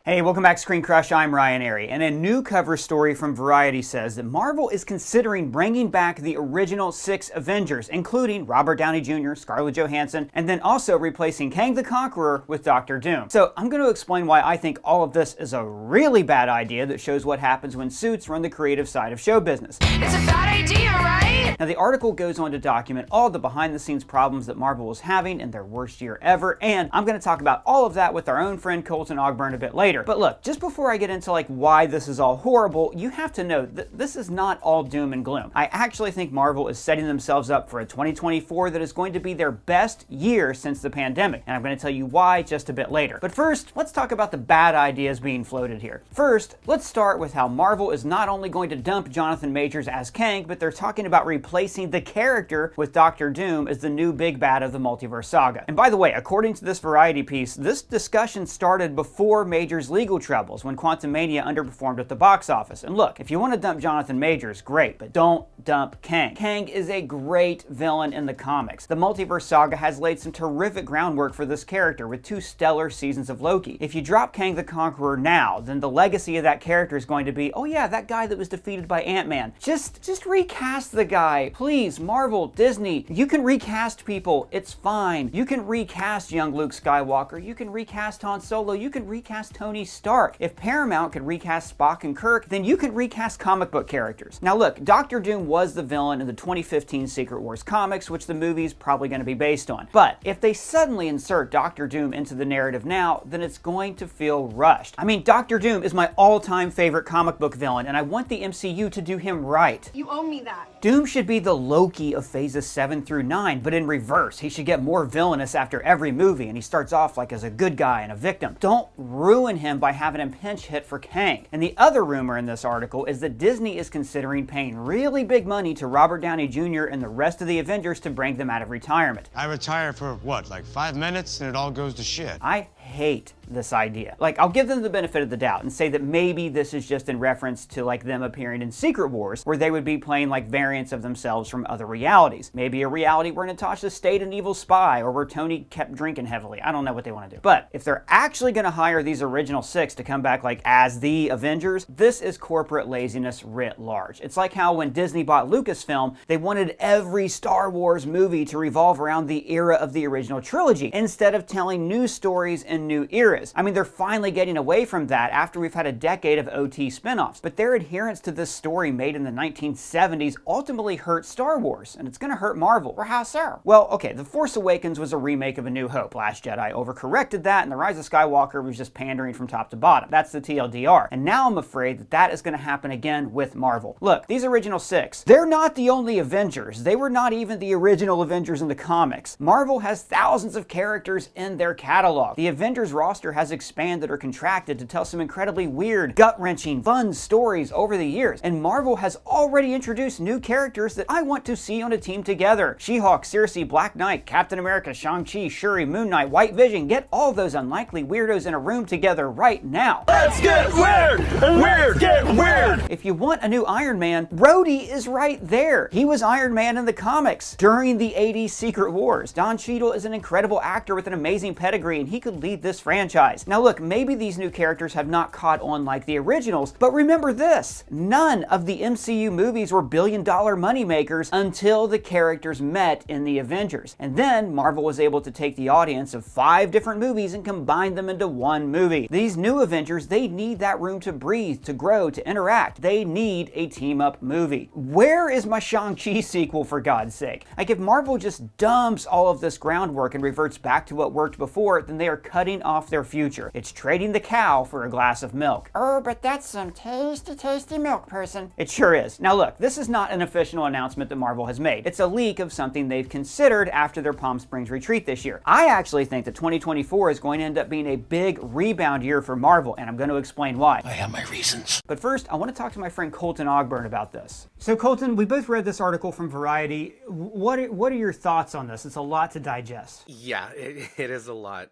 Hey, welcome back to ScreenCrush. I'm reactionary, and a new cover story from Variety says that Marvel is considering bringing back the original 6 Avengers, including Robert Downey Jr., Scarlett Johansson, and then also replacing Kang the Conqueror with Dr. Doom. So I'm going to explain why I think all of this is a really bad idea that shows what happens when suits run the creative side of show business. It's a bad idea, right? Now the article goes on to document all the behind-the-scenes problems that Marvel is having in their worst year ever, and I'm going to talk about all of that with our own friend Colton Ogburn a bit later. But look, just before I get into why this is all horrible, you have to know that this is not all doom and gloom. I actually think Marvel is setting themselves up for a 2024 that is going to be their best year since the pandemic, and I'm going to tell you why just a bit later. But first, let's talk about the bad ideas being floated here. First, let's start with how Marvel is not only going to dump Jonathan Majors as Kang, but they're talking about replacing the character with Dr. Doom as the new big bad of the multiverse saga. And by the way, according to this Variety piece, this discussion started before Majors' legal troubles when Quantumania underperformed at the box office. And look, if you want to dump Jonathan Majors, great, but don't dump Kang. Kang is a great villain in the comics. The multiverse saga has laid some terrific groundwork for this character with 2 stellar seasons of Loki. If you drop Kang the Conqueror now, then the legacy of that character is going to be, oh yeah, that guy that was defeated by Ant-Man. Just recast the guy. Please, Marvel, Disney, you can recast people. It's fine. You can recast young Luke Skywalker. You can recast Han Solo. You can recast Tony Stark. If Paramount could recast Spock and Kirk, then you can recast comic book characters. Now look, Dr. Doom was the villain in the 2015 Secret Wars comics, which the movie's probably going to be based on. But if they suddenly insert Dr. Doom into the narrative now, then it's going to feel rushed. I mean, Dr. Doom is my all-time favorite comic book villain, and I want the MCU to do him right. You owe me that. Doom should be the Loki of phases 7 through 9, but in reverse. He should get more villainous after every movie, and he starts off as a good guy and a victim. Don't ruin him by having him pinch hit for Kang. And the other rumor in this article is that Disney is considering paying really big money to Robert Downey Jr. and the rest of the Avengers to bring them out of retirement. I retire for what, 5 minutes and it all goes to shit? I hate this idea. I'll give them the benefit of the doubt and say that maybe this is just in reference to them appearing in Secret Wars, where they would be playing variants of themselves from other realities. Maybe a reality where Natasha stayed an evil spy, or where Tony kept drinking heavily. I don't know what they want to do. But if they're actually going to hire these original 6 to come back as the Avengers, this is corporate laziness writ large. It's like how when Disney bought Lucasfilm, they wanted every Star Wars movie to revolve around the era of the original trilogy, instead of telling new stories in new eras. I mean, they're finally getting away from that after we've had a decade of OT spin-offs, but their adherence to this story made in the 1970s ultimately hurt Star Wars, and it's gonna hurt Marvel. Or how so? Well, okay, The Force Awakens was a remake of A New Hope. Last Jedi overcorrected that, and The Rise of Skywalker was just pandering from top to bottom. That's the TLDR. And now I'm afraid that that is gonna happen again with Marvel. Look, these original 6, they're not the only Avengers. They were not even the original Avengers in the comics. Marvel has thousands of characters in their catalog. The Avengers roster has expanded or contracted to tell some incredibly weird, gut-wrenching, fun stories over the years, and Marvel has already introduced new characters that I want to see on a team together. She-Hulk, Circe, Black Knight, Captain America, Shang-Chi, Shuri, Moon Knight, White Vision. Get all those unlikely weirdos in a room together right now. Let's get weird! Weird, get weird! If you want a new Iron Man, Rhodey is right there. He was Iron Man in the comics during the 80s Secret Wars. Don Cheadle is an incredible actor with an amazing pedigree, and he could lead this franchise. Now look, maybe these new characters have not caught on like the originals, but remember this: none of the MCU movies were billion-dollar moneymakers until the characters met in the Avengers. And then Marvel was able to take the audience of 5 different movies and combine them into one movie. These new Avengers, they need that room to breathe, to grow, to interact. They need a team-up movie. Where is my Shang-Chi sequel, for God's sake? If Marvel just dumps all of this groundwork and reverts back to what worked before, then they are cutting off their future. It's trading the cow for a glass of milk. Oh, but that's some tasty, tasty milk, person. It sure is. Now look, this is not an official announcement that Marvel has made. It's a leak of something they've considered after their Palm Springs retreat this year. I actually think that 2024 is going to end up being a big rebound year for Marvel, and I'm going to explain why. I have my reasons. But first, I want to talk to my friend Colton Ogburn about this. So Colton, we both read this article from Variety. What are your thoughts on this? It's a lot to digest. Yeah, it is a lot.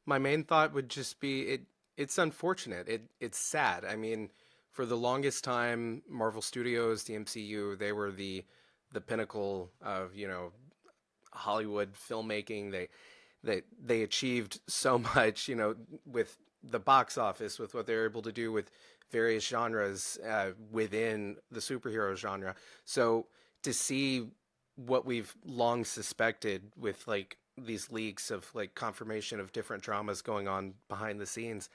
My main thought would just be it's unfortunate. It's sad. I mean, for the longest time, Marvel Studios, the MCU, they were the pinnacle of, Hollywood filmmaking. They achieved so much, with the box office, with what they're able to do with various genres within the superhero genre. So to see what we've long suspected with like these leaks of like confirmation of different dramas going on behind the scenes,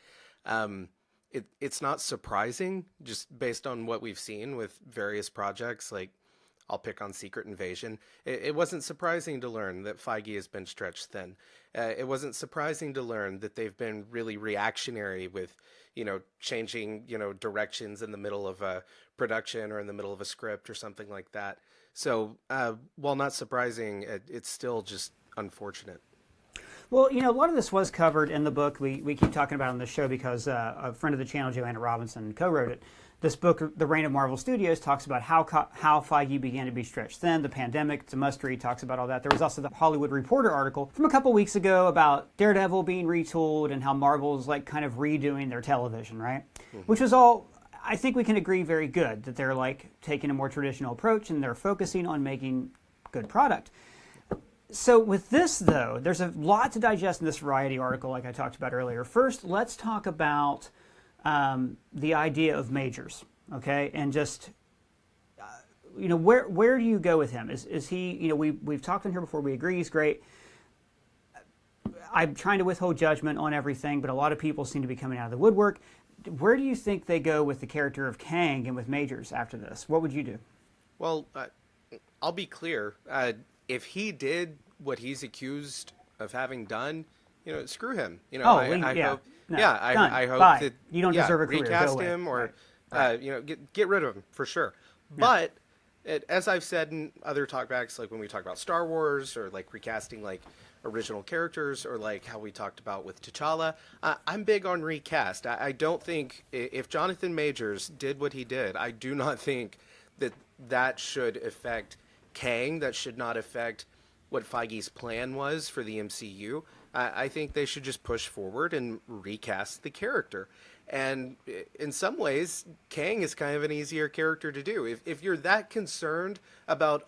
it's not surprising just based on what we've seen with various projects. Like, I'll pick on Secret Invasion. It wasn't surprising to learn that Feige has been stretched thin. It wasn't surprising to learn that they've been really reactionary with, changing, directions in the middle of a production or in the middle of a script or something like that. So while not surprising, it's still just unfortunate. Well, a lot of this was covered in the book. We keep talking about it on the show because a friend of the channel, Joanna Robinson, co-wrote it. This book, The Reign of Marvel Studios, talks about how Feige began to be stretched thin, the pandemic. It's a must-read, talks about all that. There was also the Hollywood Reporter article from a couple weeks ago about Daredevil being retooled and how Marvel's like kind of redoing their television, right? Mm-hmm. Which was all, I think we can agree, very good, that they're like taking a more traditional approach and they're focusing on making good product. So with this, though, there's a lot to digest in this Variety article, like I talked about earlier. First, let's talk about the idea of majors, okay? And just, where do you go with him? Is he, we've talked on here before, we agree he's great. I'm trying to withhold judgment on everything, but a lot of people seem to be coming out of the woodwork. Where do you think they go with the character of Kang and with majors after this? What would you do? Well, I'll be clear. If he did what he's accused of having done, screw him. I hope. No, I hope Bye. that you don't deserve a career. Recast Go him, away. or right. Get rid of him for sure. Yeah. But as I've said in other talkbacks, like when we talk about Star Wars or like recasting like original characters, or like how we talked about with T'Challa, I'm big on recast. I don't think if Jonathan Majors did what he did, I do not think that should affect Kang. That should not affect what Feige's plan was for the MCU. I think they should just push forward and recast the character. And in some ways, Kang is kind of an easier character to do. If you're that concerned about,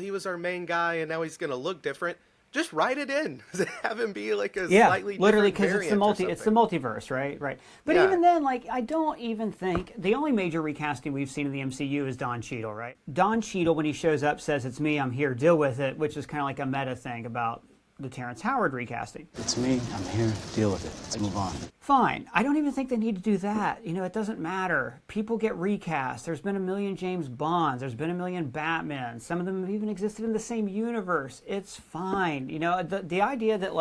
he was our main guy and now he's going to look different, just write it in. Have him be like a slightly literally, different because it's the multiverse, right? Right. But even then, I don't even think the only major recasting we've seen in the MCU is Don Cheadle, right? Don Cheadle, when he shows up, says, "It's me, I'm here, deal with it," which is kind of like a meta thing about the Terrence Howard recasting. It's me, I'm here, deal with it. Let's move on. Fine. I don't even think they need to do that. It doesn't matter. People get recast. There's been a million James Bonds. There's been a million Batman. Some of them have even existed in the same universe. It's fine. The idea that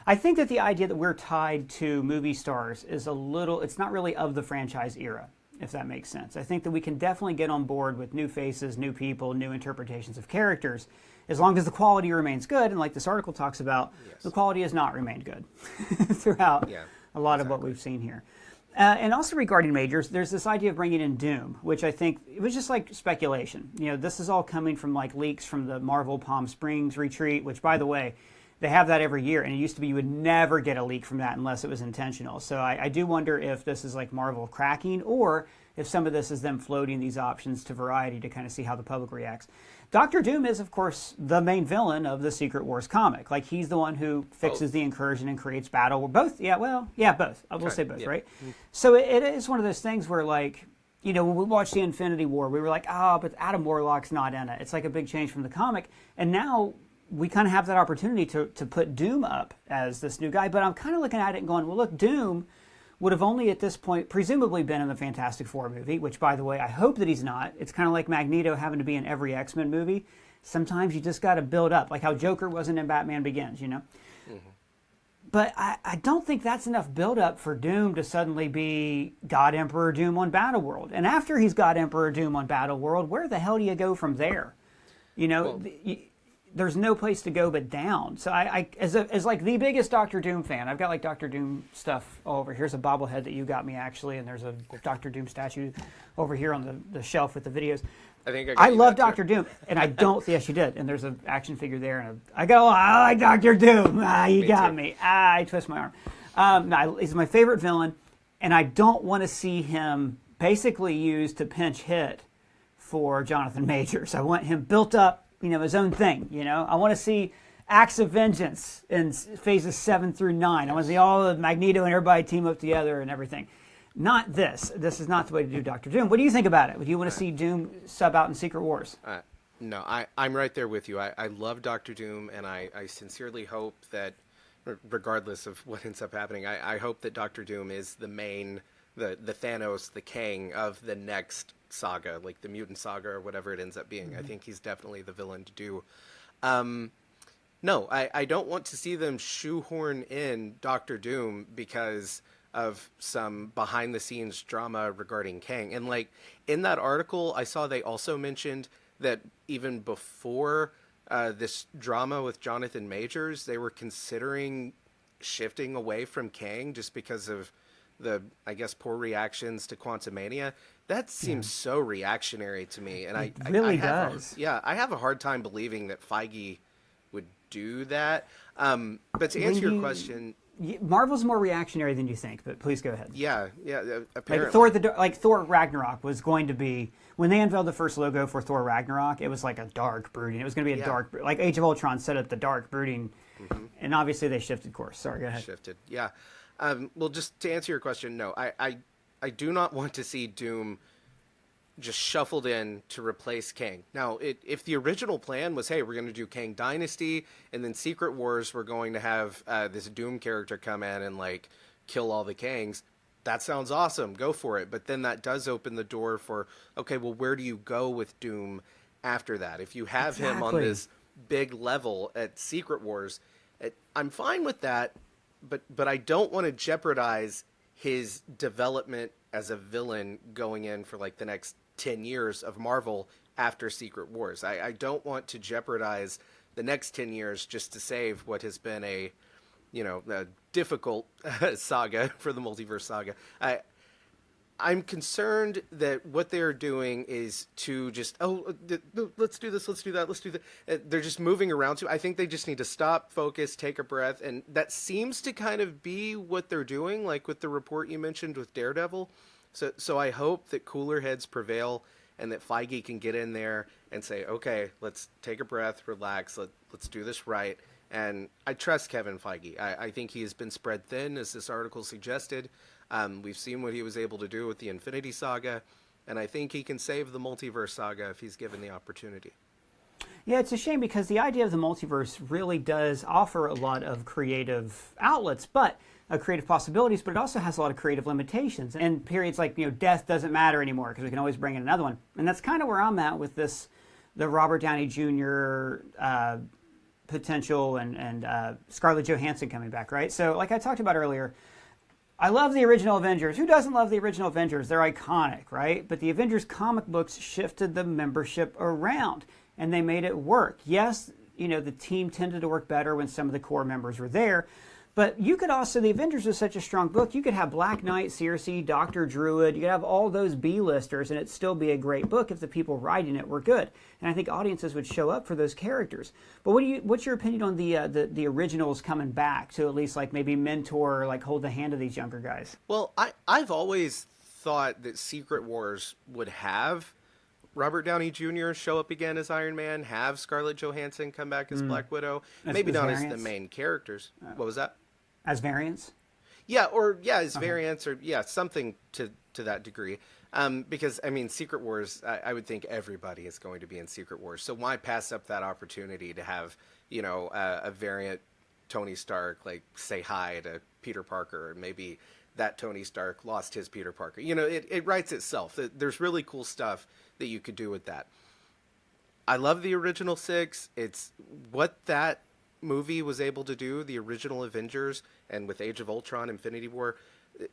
I think that the idea that we're tied to movie stars is it's not really of the franchise era, if that makes sense. I think that we can definitely get on board with new faces, new people, new interpretations of characters, as long as the quality remains good. And like this article talks about, the quality has not remained good throughout a lot of what we've seen here. And also regarding majors, there's this idea of bringing in Doom, which I think it was just like speculation. This is all coming from leaks from the Marvel Palm Springs retreat, which, by the way, they have that every year, and it used to be you would never get a leak from that unless it was intentional. So I do wonder if this is like Marvel cracking, or if some of this is them floating these options to Variety to kind of see how the public reacts. Dr. Doom is, of course, the main villain of the Secret Wars comic. He's the one who fixes the incursion and creates battle. Both? Both. I will say both, right? So it is one of those things where, when we watched the Infinity War, we were like, but Adam Warlock's not in it. It's like a big change from the comic. And now we kind of have that opportunity to put Doom up as this new guy. But I'm kind of looking at it and going, well, look, Doom would have only at this point presumably been in the Fantastic Four movie, which, by the way, I hope that he's not. It's kind of like Magneto having to be in every X-Men movie. Sometimes you just got to build up, like how Joker wasn't in Batman Begins, Mm-hmm. But I don't think that's enough build-up for Doom to suddenly be God Emperor Doom on Battleworld. And after he's God Emperor Doom on Battleworld, where the hell do you go from there? There's no place to go but down. So I as like the biggest Doctor Doom fan, I've got like Doctor Doom stuff all over. Here's a bobblehead that you got me, actually, and there's a Doctor Doom statue over here on the shelf with the videos. I love Doctor Doom, and I don't. Yes, you did. And there's an action figure there, and I like Doctor Doom. You got me. I twist my arm. No, he's my favorite villain, and I don't want to see him basically used to pinch hit for Jonathan Majors. I want him built up, his own thing. I want to see Acts of Vengeance in phases 7 through 9. I want to see all of Magneto and everybody team up together and everything. Not this. This is not the way to do Doctor Doom. What do you think about it? Would you want to see Doom sub out in Secret Wars? No, I'm right there with you. I love Doctor Doom, and I sincerely hope that, regardless of what ends up happening, I hope that Doctor Doom is the main, the Thanos, the Kang of the next saga, like the Mutant Saga or whatever it ends up being. I think he's definitely the villain to do. No, I don't want to see them shoehorn in Doctor Doom because of some behind-the-scenes drama regarding Kang. And, like, in that article, I saw they also mentioned that even before this drama with Jonathan Majors, they were considering shifting away from Kang just because of the, I guess, poor reactions to Quantumania. That seems so reactionary to me. And It really does. I have a hard time believing that Feige would do that. But to answer your question... Marvel's more reactionary than you think, but please go ahead. Yeah, apparently. Like Thor Ragnarok was going to be, when they unveiled the first logo for Thor Ragnarok, it was like a dark brooding. It was going to be a dark, like Age of Ultron set up the dark brooding, and obviously they shifted course. Sorry, go ahead. Shifted, yeah. Well, just to answer your question, no, I do not want to see Doom just shuffled in to replace Kang. Now, if the original plan was, hey, we're going to do Kang Dynasty, and then Secret Wars, we're going to have this Doom character come in and, like, kill all the Kangs, that sounds awesome. Go for it. But then that does open the door for, okay, well, where do you go with Doom after that? If you have him on this big level at Secret Wars, I'm fine with that, but I don't want to jeopardize his development as a villain going in for, like, the next 10 years of Marvel after Secret Wars. I don't want to jeopardize the next 10 years just to save what has been a difficult saga for the multiverse saga. I'm concerned that what they're doing is to just, let's do this, let's do that, let's do that. They're just moving around. I think they just need to stop, focus, take a breath. And that seems to kind of be what they're doing, like with the report you mentioned with Daredevil. So I hope that cooler heads prevail and that Feige can get in there and say, okay, let's take a breath, relax, let's do this right. And I trust Kevin Feige. I think he has been spread thin, as this article suggested. We've seen what he was able to do with the Infinity Saga, and I think he can save the multiverse saga if he's given the opportunity. Yeah, it's a shame because the idea of the multiverse really does offer a lot of creative outlets, but creative possibilities, but it also has a lot of creative limitations. And periods like, death doesn't matter anymore because we can always bring in another one. And that's kind of where I'm at with the Robert Downey Jr. Potential and Scarlett Johansson coming back, right? So like I talked about earlier, I love the original Avengers. Who doesn't love the original Avengers? They're iconic, right? But the Avengers comic books shifted the membership around and they made it work. Yes, the team tended to work better when some of the core members were there. But you could also, the Avengers was such a strong book, you could have Black Knight, Circe, Dr. Druid, you could have all those B-listers, and it'd still be a great book if the people writing it were good. And I think audiences would show up for those characters. But what's your opinion on the originals coming back to at least like maybe mentor, like hold the hand of these younger guys? Well, I've always thought that Secret Wars would have Robert Downey Jr. show up again as Iron Man, have Scarlett Johansson come back as Black Widow, maybe not as the main characters. What was that? As variants? Yeah, as variants, or something to that degree. Because Secret Wars, I would think everybody is going to be in Secret Wars. So why pass up that opportunity to have a variant Tony Stark like say hi to Peter Parker, and maybe that Tony Stark lost his Peter Parker. It writes itself. There's really cool stuff that you could do with that. I love the original 6. It's what that movie was able to do, the original Avengers, and with Age of Ultron, Infinity War,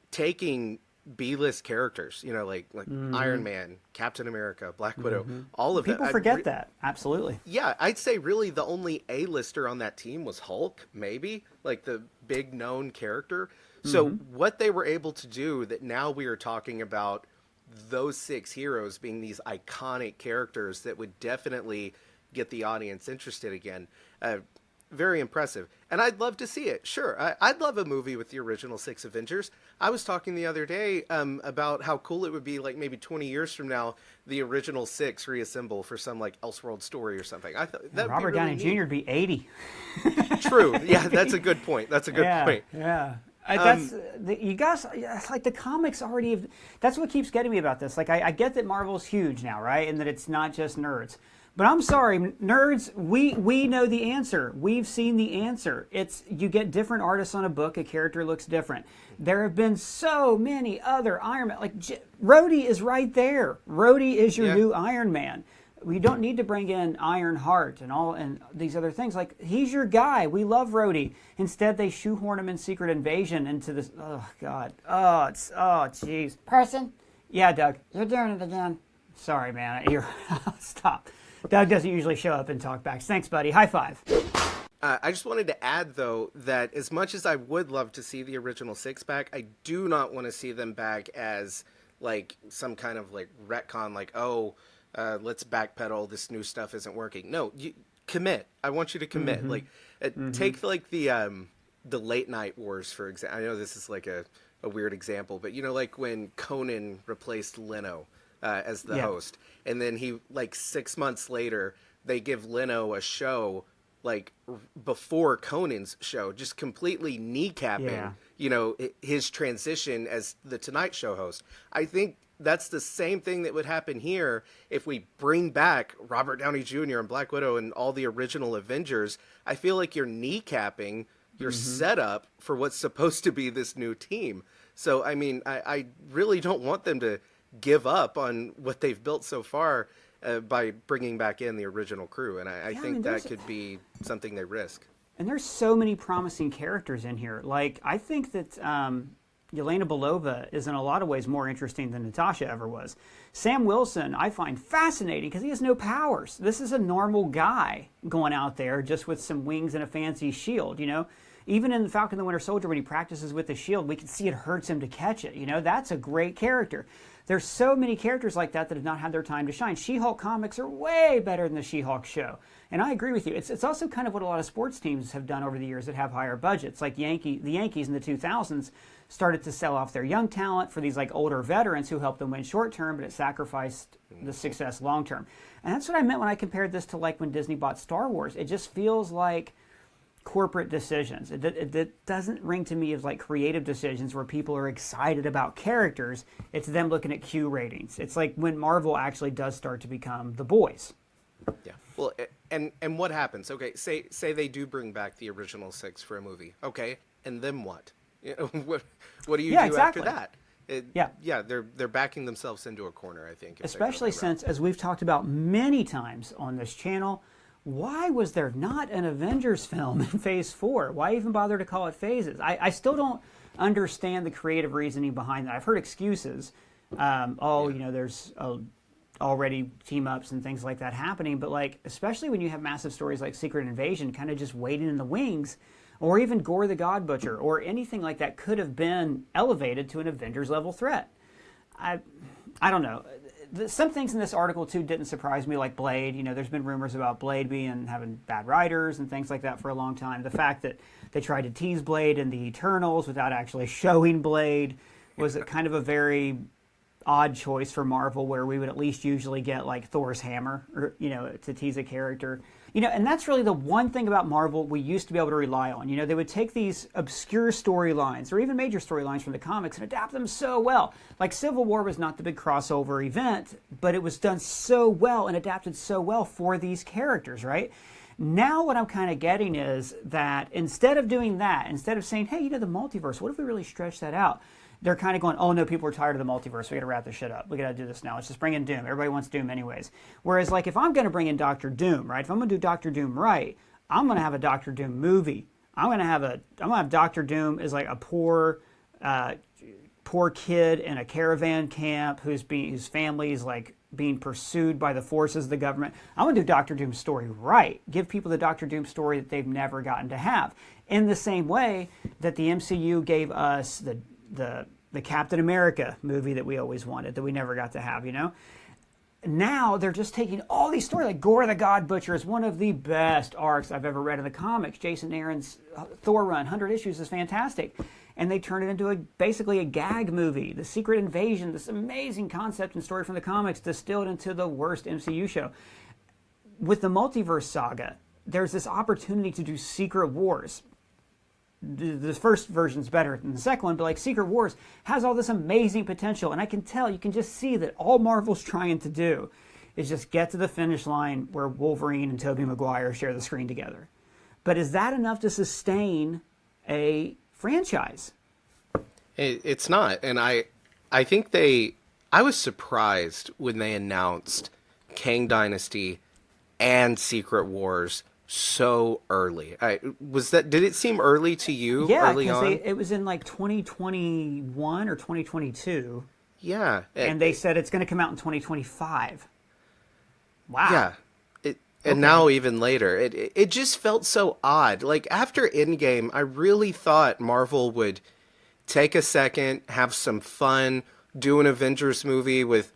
taking B-list characters, like Iron Man, Captain America, Black Widow, all of it. People forget that. Absolutely. Yeah, I'd say really the only A-lister on that team was Hulk, maybe, like the big known character. So what they were able to do that now we are talking about those 6 heroes being these iconic characters that would definitely get the audience interested again. very impressive. And I'd love to see it. Sure, I'd love a movie with the original 6 Avengers. I was talking the other day about how cool it would be, like maybe 20 years from now, the original 6 reassemble for some like Elseworld story or something. I thought that Robert Downey Jr. would be 80. True. Yeah, that's a good point. That's a good point. Yeah. That's you guys. It's like the comics already have. That's what keeps getting me about this. Like I get that Marvel's huge now, right, and that it's not just nerds. But I'm sorry, nerds. We know the answer. We've seen the answer. It's you get different artists on a book. A character looks different. There have been so many other Iron Man. Like Rhodey is right there. Rhodey is your new Iron Man. We don't need to bring in Ironheart and these other things. Like, he's your guy. We love Rhodey. Instead, they shoehorn him in Secret Invasion into this. Oh, God. Oh, jeez. Person, Yeah, Doug. you're doing it again. Sorry, man. Stop. Doug doesn't usually show up and talk back. Thanks, buddy. High five. I just wanted to add, though, that as much as I would love to see the original 6 back, I do not want to see them back as, like, some kind of, like, retcon, like, let's backpedal. This new stuff isn't working. No, you commit. I want you to commit. Like, take like the late night wars for example. I know this is like a weird example, but you know, like when Conan replaced Leno as the host, and then he like 6 months later they give Leno a show like before Conan's show, just completely kneecapping you know his transition as the Tonight Show host. I think that's the same thing that would happen here if we bring back Robert Downey Jr. and Black Widow and all the original Avengers. I feel like you're kneecapping your setup for what's supposed to be this new team. So, I mean, I really don't want them to give up on what they've built so far by bringing back in the original crew. And I think that could be something they risk. And there's so many promising characters in here. Like, I think that Yelena Belova is in a lot of ways more interesting than Natasha ever was. Sam Wilson I find fascinating because he has no powers. This is a normal guy going out there just with some wings and a fancy shield, you know. Even in Falcon the Winter Soldier, when he practices with the shield, we can see it hurts him to catch it. You know, that's a great character. There's so many characters like that that have not had their time to shine. She-Hulk comics are way better than the She-Hulk show. And I agree with you. It's also kind of what a lot of sports teams have done over the years that have higher budgets. Like the Yankees in the 2000s started to sell off their young talent for these like older veterans who helped them win short term, but it sacrificed the success long term. And that's what I meant when I compared this to like when Disney bought Star Wars. It just feels like corporate decisions. It doesn't ring to me as like creative decisions where people are excited about characters. It's them looking at Q ratings. It's like when Marvel actually does start to become the boys. Yeah. Well, and what happens? Okay, say they do bring back the original 6 for a movie. Okay, and then what? You know, what do you do exactly. after that? They're backing themselves into a corner, I think. Especially since, as we've talked about many times on this channel, why was there not an Avengers film in Phase 4? Why even bother to call it Phases? I still don't understand the creative reasoning behind that. I've heard excuses. You know, there's already team-ups and things like that happening, but like, especially when you have massive stories like Secret Invasion kind of just waiting in the wings, or even Gore the God Butcher, or anything like that could have been elevated to an Avengers-level threat. I don't know. Some things in this article, too, didn't surprise me, like Blade. You know, there's been rumors about Blade having bad writers and things like that for a long time. The fact that they tried to tease Blade in the Eternals without actually showing Blade was kind of a very odd choice for Marvel, where we would at least usually get, like, Thor's hammer, or, you know, to tease a character. You know, and that's really the one thing about Marvel we used to be able to rely on. You know, they would take these obscure storylines, or even major storylines from the comics, and adapt them so well. Like, Civil War was not the big crossover event, but it was done so well and adapted so well for these characters, right? Now what I'm kind of getting is that instead of doing that, instead of saying, hey, you know, the multiverse, what if we really stretch that out? They're kind of going, oh no, people are tired of the multiverse. We got to wrap this shit up. We got to do this now. Let's just bring in Doom. Everybody wants Doom anyways. Whereas, like, if I'm going to bring in Doctor Doom, right? If I'm going to do Doctor Doom right, I'm going to have a Doctor Doom movie. I'm going to have Doctor Doom as like a poor kid in a caravan camp whose family is like being pursued by the forces of the government. I'm going to do Doctor Doom's story right. Give people the Doctor Doom story that they've never gotten to have. In the same way that the MCU gave us the Captain America movie that we always wanted, that we never got to have, you know? now they're just taking all these stories, like Gore the God Butcher is one of the best arcs I've ever read in the comics. Jason Aaron's Thor run, 100 issues, is fantastic. And they turn it into basically a gag movie. The Secret Invasion, this amazing concept and story from the comics, distilled into the worst MCU show. With the multiverse saga, there's this opportunity to do Secret Wars. The first version's better than the second one, but like Secret Wars has all this amazing potential, and I can tell, you can just see that all Marvel's trying to do is just get to the finish line where Wolverine and Tobey Maguire share the screen together. But is that enough to sustain a franchise? It's not, and I think I was surprised when they announced Kang Dynasty and Secret Wars so early. Did it seem early to you? Yeah, early on? Because it was in like 2021 or 2022. Yeah. And they said it's going to come out in 2025. Wow. Yeah. And now even later, it just felt so odd. Like after Endgame, I really thought Marvel would take a second, have some fun, do an Avengers movie with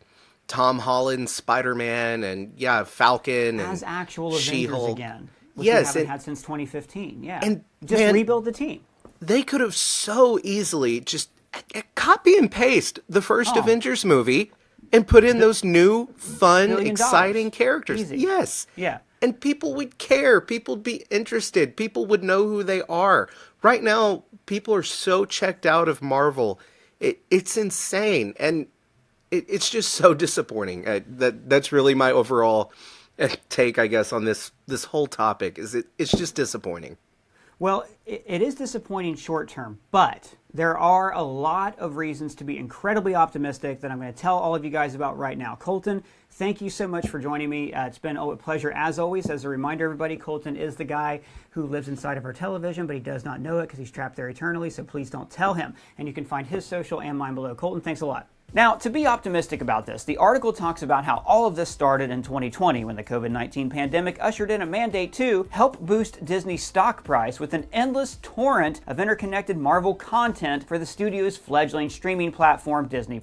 Tom Holland, Spider-Man, and Falcon, as and actual She-Hulk. Avengers again, which Yes, we haven't had since 2015. Yeah, and just man, rebuild the team. They could have so easily just copy and paste the first Avengers movie and put in those new, fun, $1 billion. exciting characters. Easy. Yes. Yeah. And people would care. People would be interested. People would know who they are. Right now, people are so checked out of Marvel. It's insane. And it's just so disappointing. That's really my overall take, I guess, on this whole topic. It's just disappointing. Well, it is disappointing short term, but there are a lot of reasons to be incredibly optimistic that I'm going to tell all of you guys about right now. Colton, thank you so much for joining me. It's been a pleasure as always. As a reminder, everybody, Colton is the guy who lives inside of our television, but he does not know it because he's trapped there eternally, so please don't tell him. And you can find his social and mine below. Colton, thanks a lot. Now, to be optimistic about this, the article talks about how all of this started in 2020 when the COVID-19 pandemic ushered in a mandate to help boost Disney's stock price with an endless torrent of interconnected Marvel content for the studio's fledgling streaming platform Disney+.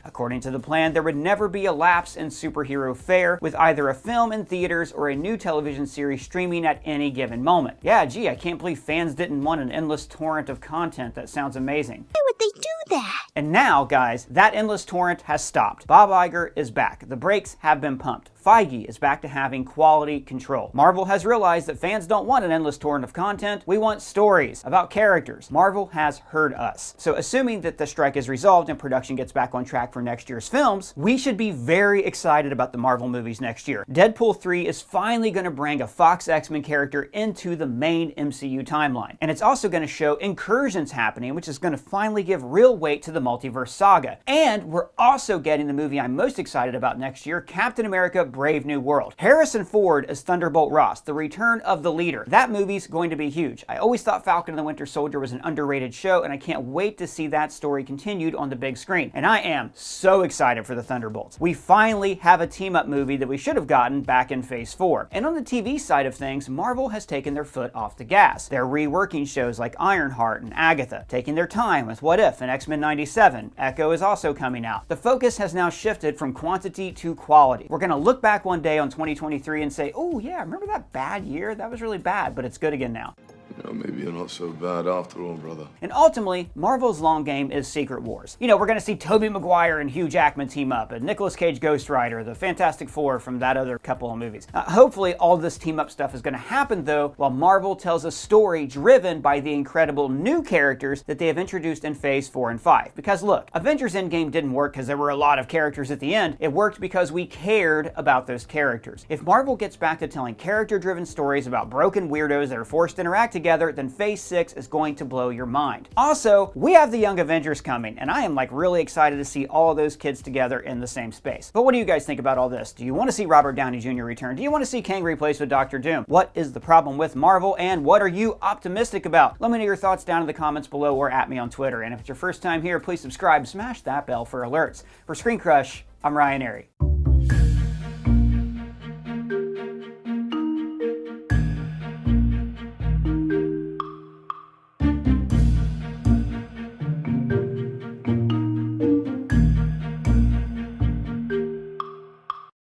According to the plan, there would never be a lapse in superhero fare, with either a film in theaters or a new television series streaming at any given moment. Yeah, gee, I can't believe fans didn't want an endless torrent of content. That sounds amazing. Why would they do that? And now, guys, that endless torrent has stopped. Bob Iger is back. The brakes have been pumped. Feige is back to having quality control. Marvel has realized that fans don't want an endless torrent of content. We want stories about characters. Marvel has heard us. So assuming that the strike is resolved and production gets back on track for next year's films, we should be very excited about the Marvel movies next year. Deadpool 3 is finally going to bring a Fox X-Men character into the main MCU timeline. And it's also going to show incursions happening, which is going to finally give real weight to the multiverse saga. And we're also getting the movie I'm most excited about next year, Captain America Brave New World. Harrison Ford as Thunderbolt Ross, the return of the leader. That movie's going to be huge. I always thought Falcon and the Winter Soldier was an underrated show, and I can't wait to see that story continued on the big screen. And I am so excited for the Thunderbolts. We finally have a team-up movie that we should have gotten back in Phase 4. And on the TV side of things, Marvel has taken their foot off the gas. They're reworking shows like Ironheart and Agatha, taking their time with What If and X-Men 97. Echo is also coming out. The focus has now shifted from quantity to quality. We're going to look back one day on 2023 and say, oh yeah, remember that bad year? That was really bad, but it's good again now. You know, maybe you're not so bad after all, brother. And ultimately, Marvel's long game is Secret Wars. You know, we're going to see Tobey Maguire and Hugh Jackman team up, and Nicolas Cage Ghost Rider, the Fantastic Four from that other couple of movies. Hopefully, all this team-up stuff is going to happen, though, while Marvel tells a story driven by the incredible new characters that they have introduced in Phase 4 and 5. Because look, Avengers Endgame didn't work because there were a lot of characters at the end. It worked because we cared about those characters. If Marvel gets back to telling character-driven stories about broken weirdos that are forced to interact together, then Phase 6 is going to blow your mind. Also, we have the Young Avengers coming, and I am like really excited to see all of those kids together in the same space. But what do you guys think about all this? Do you want to see Robert Downey Jr. return? Do you want to see Kang replaced with Doctor Doom? What is the problem with Marvel, and what are you optimistic about? Let me know your thoughts down in the comments below or at me on Twitter. And if it's your first time here, please subscribe, smash that bell for alerts. For ScreenCrush, I'm Ryan Airy.